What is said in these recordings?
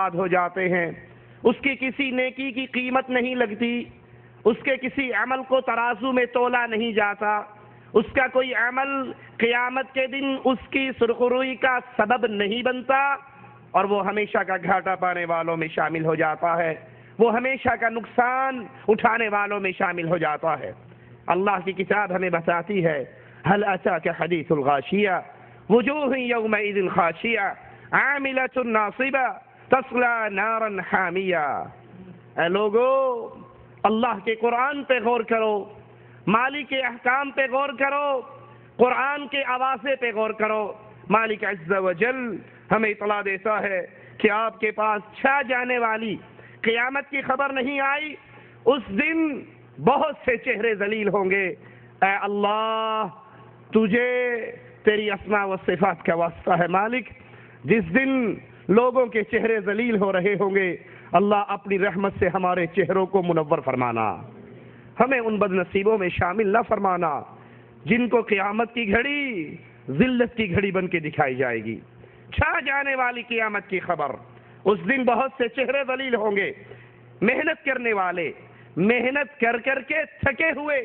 برباد ہو جاتے ہیں، اس کی کسی نیکی کی قیمت نہیں لگتی، اس کے کسی عمل کو ترازو میں تولا نہیں جاتا، اس کا کوئی عمل قیامت کے دن اس کی سرخروئی کا سبب نہیں بنتا، اور وہ ہمیشہ کا گھاٹا پانے والوں میں شامل ہو جاتا ہے، وہ ہمیشہ کا نقصان اٹھانے والوں میں شامل ہو جاتا ہے۔ اللہ کی کتاب ہمیں بتاتی ہے هل اتاك حدیث الغاشیہ وجوہ یومئذ خاشعہ عاملۃ ناصبہ تصلی نارا حامیہ۔ اے لوگو، اللہ کے قرآن پہ غور کرو، مالک کے احکام پہ غور کرو، قرآن کے آوازے پہ غور کرو۔ مالک عز و جل ہمیں اطلاع دیتا ہے کہ آپ کے پاس چھا جانے والی قیامت کی خبر نہیں آئی، اس دن بہت سے چہرے ذلیل ہوں گے۔ اے اللہ، تجھے تیری اسماء و صفات کا واسطہ ہے مالک، جس دن لوگوں کے چہرے ذلیل ہو رہے ہوں گے، اللہ اپنی رحمت سے ہمارے چہروں کو منور فرمانا، ہمیں ان بد نصیبوں میں شامل نہ فرمانا جن کو قیامت کی گھڑی ذلت کی گھڑی بن کے دکھائی جائے گی۔ چھا جانے والی قیامت کی خبر، اس دن بہت سے چہرے ذلیل ہوں گے، محنت کرنے والے، محنت کر کر کے تھکے ہوئے،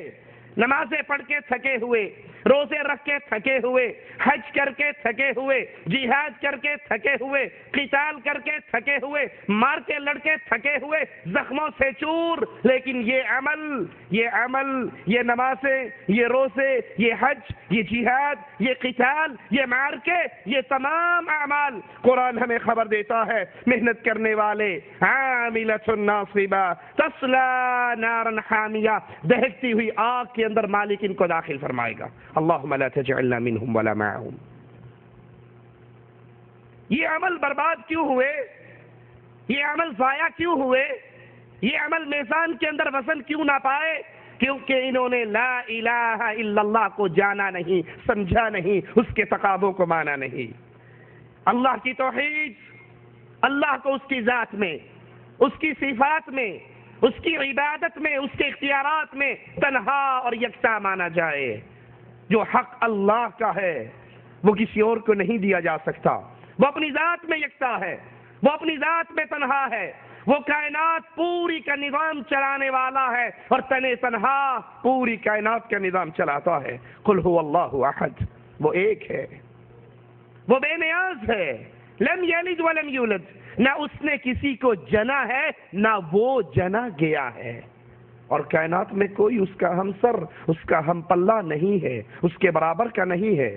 نمازیں پڑھ کے تھکے ہوئے، روزے رکھ کے تھکے ہوئے، حج کر کے تھکے ہوئے، جہاد کر کے تھکے ہوئے، قتال کر کے تھکے ہوئے، مار کے لڑکے تھکے ہوئے، زخموں سے چور، لیکن یہ عمل، یہ نمازیں، یہ روزے، یہ حج، یہ جہاد، یہ قتال، یہ مار کے، یہ تمام اعمال قرآن ہمیں خبر دیتا ہے محنت کرنے والے عاملۃ ناصبہ تصلی نارا حامیہ، دہکتی ہوئی آگ کے اندر مالک ان کو داخل فرمائے گا۔ اللہم لا تجعلنا منہم ولا معہم۔ یہ عمل برباد کیوں ہوئے؟ یہ عمل ضائع کیوں ہوئے؟ یہ عمل میزان کے اندر وزن کیوں نہ پائے؟ کیونکہ انہوں نے لا الہ الا اللہ کو جانا نہیں، سمجھا نہیں، اس کے تقاضوں کو مانا نہیں۔ اللہ کی توحید، اللہ کو اس کی ذات میں، اس کی صفات میں، اس کی عبادت میں، اس کے اختیارات میں تنہا اور یکتا مانا جائے۔ جو حق اللہ کا ہے وہ کسی اور کو نہیں دیا جا سکتا، وہ اپنی ذات میں یکتا ہے، وہ اپنی ذات میں تنہا ہے، وہ کائنات پوری کا نظام چلانے والا ہے اور تنہا پوری کائنات کا نظام چلاتا ہے۔ قل هو اللہ احد، وہ ایک ہے، وہ بے نیاز ہے، لم یلد ولم یولد، نہ اس نے کسی کو جنا ہے نہ وہ جنا گیا ہے، اور کائنات میں کوئی اس کا ہمسر، اس کا ہم پلہ نہیں ہے، اس کے برابر کا نہیں ہے۔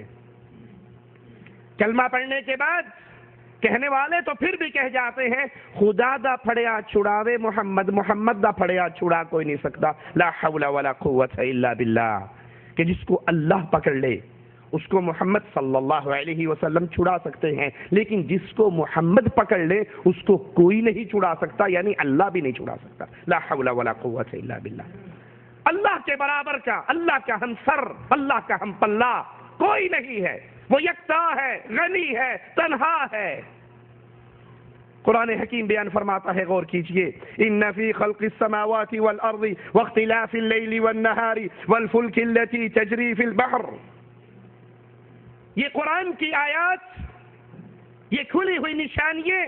کلمہ پڑھنے کے بعد کہنے والے تو پھر بھی کہہ جاتے ہیں خدا دا پھڑیا چھڑاوے محمد، محمد دا پھڑیا چھڑا کوئی نہیں سکتا، لا حول ولا قوت الا باللہ، کہ جس کو اللہ پکڑ لے اس کو محمد صلی اللہ علیہ وسلم چھڑا سکتے ہیں، لیکن جس کو محمد پکڑ لے اس کو کوئی نہیں چھڑا سکتا، یعنی اللہ بھی نہیں چھڑا سکتا۔ لا حول ولا قوت الا باللہ۔ اللہ کے برابر کا، اللہ کا ہمسر، اللہ کا ہم پلہ کوئی نہیں ہے، وہ یکتا ہے، غنی ہے، تنہا ہے۔ قرآن حکیم بیان فرماتا ہے، غور کیجئے، ان فی خلق السماوات والارض واختلاف اللیل والنہار والفلک التي تجری فی البحر۔ یہ قرآن کی آیات، یہ کھلی ہوئی نشانیاں،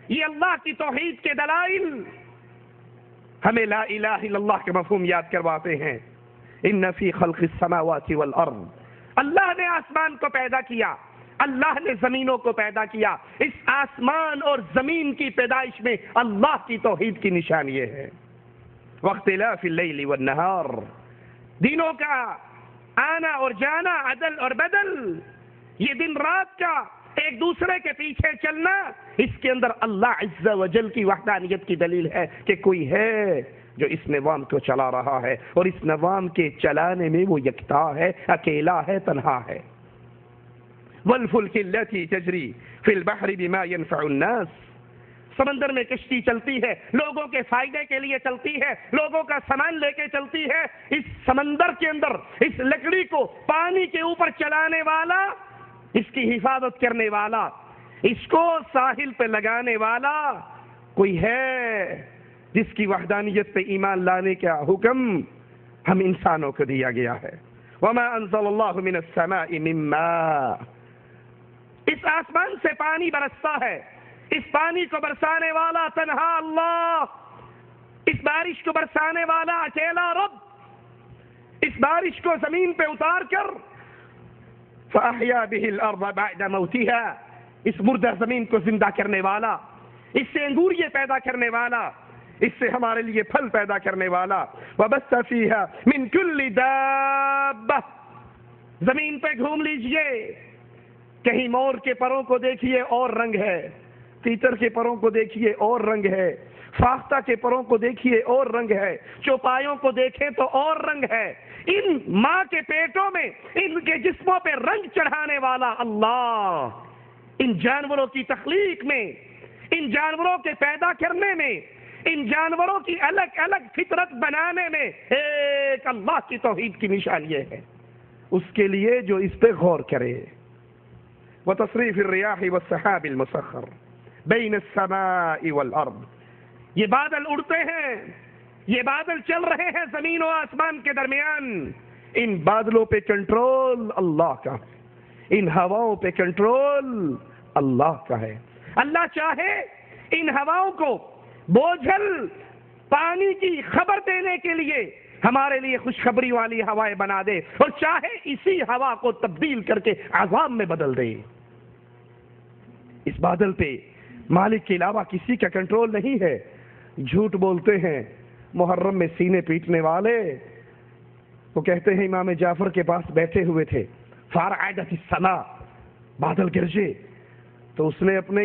یہ اللہ کی توحید کے دلائل ہمیں لا الہ الا اللہ کے مفہوم یاد کرواتے ہیں۔ ان فی خلق السماوات والارض، اللہ نے آسمان کو پیدا کیا، اللہ نے زمینوں کو پیدا کیا، اس آسمان اور زمین کی پیدائش میں اللہ کی توحید کی نشانی ہے۔ واختلاف اللیل والنہار، دنوں کا آنا اور جانا، عدل اور بدل، یہ دن رات کا ایک دوسرے کے پیچھے چلنا، اس کے اندر اللہ عز و جل کی وحدانیت کی دلیل ہے کہ کوئی ہے جو اس نظام کو چلا رہا ہے، اور اس نظام کے چلانے میں وہ یکتا ہے، اکیلا ہے، تنہا ہے۔ والفلک التي تجری فی البحر بما ينفع الناس، سمندر میں کشتی چلتی ہے، لوگوں کے فائدے کے لیے چلتی ہے، لوگوں کا سامان لے کے چلتی ہے۔ اس سمندر کے اندر اس لکڑی کو پانی کے اوپر چلانے والا، اس کی حفاظت کرنے والا، اس کو ساحل پہ لگانے والا کوئی ہے جس کی وحدانیت پہ ایمان لانے کا حکم ہم انسانوں کو دیا گیا ہے۔ وما انزل اللہ من السماء من ماء، اس آسمان سے پانی برستا ہے، اس پانی کو برسانے والا تنہا اللہ، اس بارش کو برسانے والا اکیلا رب، اس بارش کو زمین پہ اتار کر فَأَحْيَا بِهِ الْأَرْضَ بَعْدَ مَوْتِهَا، اس مردہ زمین کو زندہ کرنے والا، اس سے انگوریے پیدا کرنے والا، اس سے ہمارے لیے پھل پیدا کرنے والا۔ وَبَثَّ فِيهَا مِن كُلِّ دَابَّةٍ، زمین پہ گھوم لیجئے، کہیں مور کے پروں کو دیکھیے اور رنگ ہے، تیتر کے پروں کو دیکھیے اور رنگ ہے، فاختہ کے پروں کو دیکھیے اور رنگ ہے، چوپایوں کو دیکھیں تو اور رنگ ہے۔ ان ماں کے پیٹوں میں ان کے جسموں پہ رنگ چڑھانے والا اللہ، ان جانوروں کی تخلیق میں، ان جانوروں کے پیدا کرنے میں، ان جانوروں کی الگ الگ فطرت بنانے میں ایک اللہ کی توحید کی نشان یہ ہے، اس کے لیے جو اس پہ غور کرے۔ وَتَصْرِيفِ الرِّيَاحِ وَالسَّحَابِ الْمُسَخَّرِ بَيْنَ السَّمَاءِ وَالْأَرْضِ، یہ بادل اڑتے ہیں، یہ بادل چل رہے ہیں زمین و آسمان کے درمیان، ان بادلوں پہ کنٹرول اللہ کا ہے، ان ہواؤں پہ کنٹرول اللہ کا ہے۔ اللہ چاہے ان ہواؤں کو بوجھل پانی کی خبر دینے کے لیے ہمارے لیے خوشخبری والی ہوائیں بنا دے، اور چاہے اسی ہوا کو تبدیل کر کے عذاب میں بدل دے۔ اس بادل پہ مالک کے علاوہ کسی کا کنٹرول نہیں ہے۔ جھوٹ بولتے ہیں محرم میں سینے پیٹنے والے، وہ کہتے ہیں امام جعفر کے پاس بیٹھے ہوئے تھے، فَارْعَدَتِ السَّمَاء، بادل گرجے، تو اس نے اپنے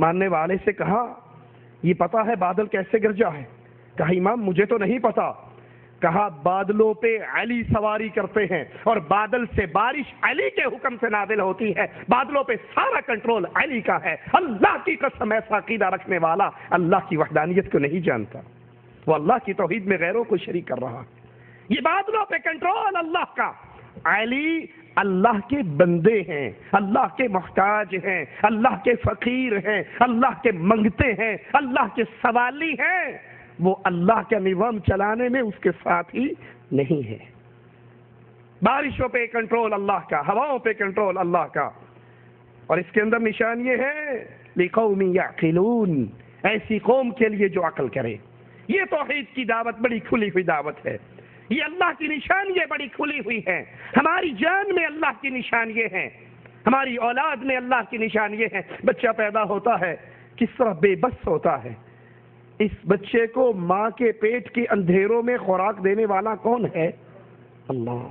ماننے والے سے کہا یہ پتا ہے بادل کیسے گرجا ہے؟ کہا امام مجھے تو نہیں پتا۔ کہا بادلوں پہ علی سواری کرتے ہیں، اور بادل سے بارش علی کے حکم سے نازل ہوتی ہے، بادلوں پہ سارا کنٹرول علی کا ہے۔ اللہ کی قسم، ایسا عقیدہ رکھنے والا اللہ کی وحدانیت کو نہیں جانتا، وہ اللہ کی توحید میں غیروں کو شریک کر رہا ہے۔ یہ بادلوں پہ کنٹرول اللہ کا۔ علی اللہ کے بندے ہیں، اللہ کے محتاج ہیں، اللہ کے فقیر ہیں، اللہ کے منگتے ہیں، اللہ کے سوالی ہیں، وہ اللہ کا نظام چلانے میں اس کے ساتھ ہی نہیں ہے۔ بارشوں پہ کنٹرول اللہ کا، ہواؤں پہ کنٹرول اللہ کا، اور اس کے اندر نشان یہ ہے لِقَوْمٍ يَعْقِلُونَ، ایسی قوم کے لیے جو عقل کرے۔ یہ توحید کی دعوت بڑی کھلی ہوئی دعوت ہے، یہ اللہ کی نشان یہ بڑی کھلی ہوئی ہے۔ ہماری جان میں اللہ کی نشان یہ ہے، ہماری اولاد میں اللہ کی نشان یہ ہے۔ بچہ پیدا ہوتا ہے کس طرح بے بس ہوتا ہے، اس بچے کو ماں کے پیٹ کے اندھیروں میں خوراک دینے والا کون ہے؟ اللہ۔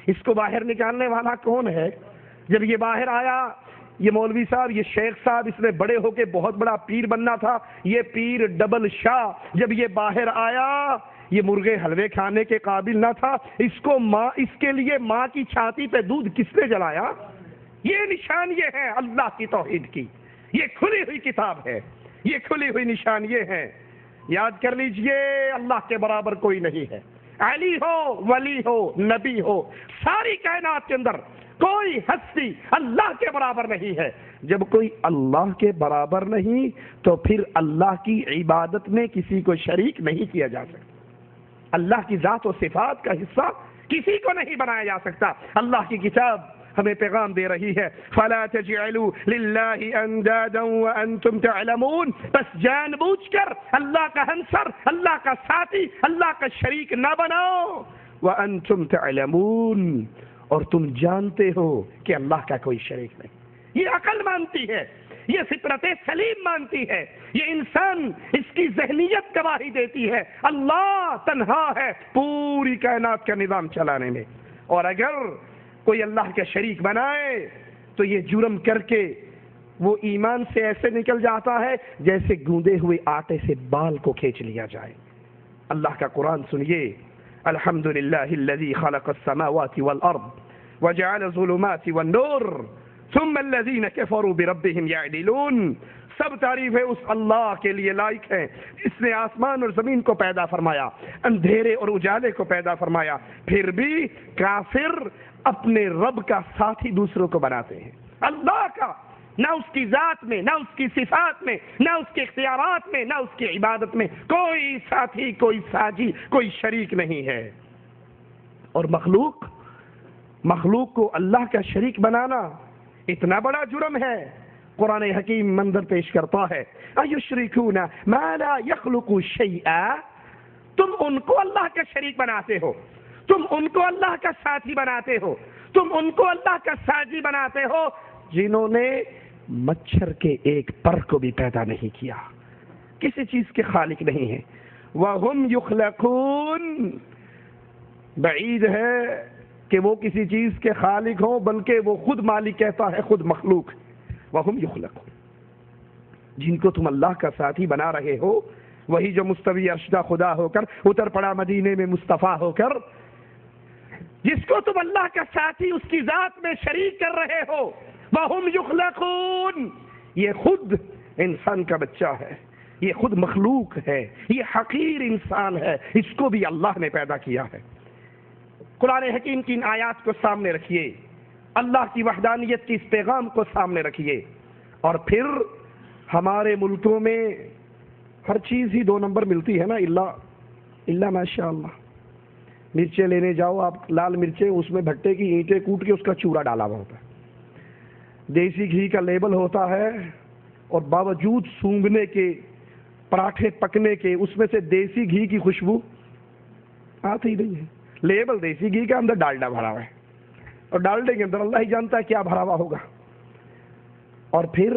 اس کو باہر نکالنے والا کون ہے؟ جب یہ باہر آیا، یہ مولوی صاحب، یہ شیخ صاحب، اس نے بڑے ہو کے بہت بڑا پیر بننا تھا، یہ پیر ڈبل شاہ، جب یہ باہر آیا یہ مرغے حلوے کھانے کے قابل نہ تھا، اس کو ماں، اس کے لیے ماں کی چھاتی پہ دودھ کس نے جلایا؟ یہ نشان یہ ہے اللہ کی توحید کی، یہ کھلی ہوئی کتاب ہے، یہ کھلی ہوئی نشان یہ ہے۔ یاد کر لیجئے اللہ کے برابر کوئی نہیں ہے، علی ہو، ولی ہو، نبی ہو، ساری کائنات کے اندر کوئی ہستی اللہ کے برابر نہیں ہے۔ جب کوئی اللہ کے برابر نہیں تو پھر اللہ کی عبادت میں کسی کو شریک نہیں کیا جا سکتا، اللہ کی ذات و صفات کا حصہ کسی کو نہیں بنایا جا سکتا۔ اللہ کی کتاب ہمیں پیغام دے رہی ہے فَلَا تَجْعَلُوا لِلَّهِ أَنْدَادًا وَأَنْتُمْ تَعْلَمُونَ، بس جان بوجھ کر اللہ کا ہمسر، اللہ کا ساتھی، اللہ کا شریک نہ بناؤ، وَأَنْتُمْ تَعْلَمُونَ، اور تم جانتے ہو کہ اللہ کا کوئی شریک نہیں۔ یہ عقل مانتی ہے، یہ فطرت سلیم مانتی ہے، یہ انسان، اس کی ذہنیت گواہی دیتی ہے اللہ تنہا ہے پوری کائنات کا نظام چلانے میں، اور اگر کوئی اللہ کا شریک بنائے تو یہ جرم کر کے وہ ایمان سے ایسے نکل جاتا ہے جیسے گوندے ہوئے آٹے سے بال کو کھینچ لیا جائے۔ اللہ کا قرآن سنیے، الحمدللہ الذی خلق السماوات والارض وجعل الظلمات والنور ثم الذین کفروا بربهم یعدلون، سب تعریفیں اس اللہ کے لیے لائق ہیں، اس نے آسمان اور زمین کو پیدا فرمایا، اندھیرے اور اجالے کو پیدا فرمایا، پھر بھی کافر اپنے رب کا ساتھی دوسروں کو بناتے ہیں۔ اللہ کا نہ اس کی ذات میں، نہ اس کی صفات میں، نہ اس کے اختیارات میں، نہ اس کی عبادت میں کوئی ساتھی، کوئی ساجی، کوئی شریک نہیں ہے۔ اور مخلوق کو اللہ کا شریک بنانا اتنا بڑا جرم ہے، قرآن حکیم منظر پیش کرتا ہے ایشرکون ما لا یخلق شیئا، تم ان کو اللہ کا شریک بناتے ہو، تم ان کو اللہ کا ساتھی بناتے ہو، تم ان کو اللہ کا ساجی بناتے ہو جنہوں نے مچھر کے ایک پر کو بھی پیدا نہیں کیا، کسی چیز کے خالق نہیں ہیں۔ وَهُمْ يُخْلَقُونَ، بعید ہے کہ وہ کسی چیز کے خالق ہوں، بلکہ وہ خود مالک کہتا ہے، خود مخلوق۔ وَهُمْ يُخْلَقُونَ، جن کو تم اللہ کا ساتھی بنا رہے ہو، وہی جو مستوی عرشدہ خدا ہو کر اتر پڑا مدینے میں مصطفیٰ ہو کر، جس کو تم اللہ کا ساتھی اس کی ذات میں شریک کر رہے ہو، وَهُمْ يُخْلَقُونَ، یہ خود انسان کا بچہ ہے، یہ خود مخلوق ہے، یہ حقیر انسان ہے، اس کو بھی اللہ نے پیدا کیا ہے۔ قرآن حکیم کی ان آیات کو سامنے رکھیے، اللہ کی وحدانیت کی اس پیغام کو سامنے رکھیے، اور پھر ہمارے ملکوں میں ہر چیز ہی 2 نمبر ملتی ہے نا، اللہ ماشاء اللہ۔ مرچیں لینے جاؤ آپ، لال مرچیں، اس میں بھٹے کی اینٹیں کوٹ کے اس کا چورا ڈالا ہوا ہوتا ہے، دیسی گھی کا لیبل ہوتا ہے، اور باوجود سونگھنے کے، پراٹھے پکنے کے، اس میں سے دیسی گھی کی خوشبو آتی نہیں ہے۔ لیبل دیسی گھی کا، اندر ڈالڈا بھرا ہوا ہے، اور ڈالڈے کے اندر اللہ ہی جانتا ہے کیا بھرا ہوا ہوگا۔ اور پھر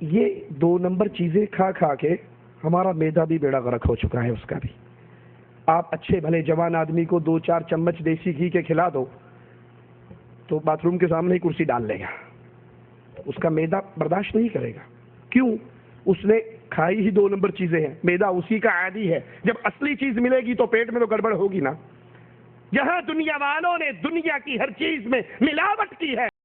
یہ 2 نمبر چیزیں کھا کھا کے ہمارا میدا بھی بیڑا غرق ہو چکا ہے، اس کا بھی۔ آپ اچھے بھلے جوان آدمی کو 2-4 چمچ دیسی گھی کے کھلا دو تو باتھ روم کے سامنے ہی کرسی ڈال لے گا، اس کا میدا برداشت نہیں کرے گا۔ کیوں؟ اس نے کھائی ہی 2 نمبر چیزیں ہیں، میدا اسی کا عادی ہے۔ جب اصلی چیز ملے گی تو پیٹ میں تو گڑبڑ ہوگی نا۔ جہاں دنیا والوں نے دنیا کی ہر چیز میں ملاوٹ کی ہے،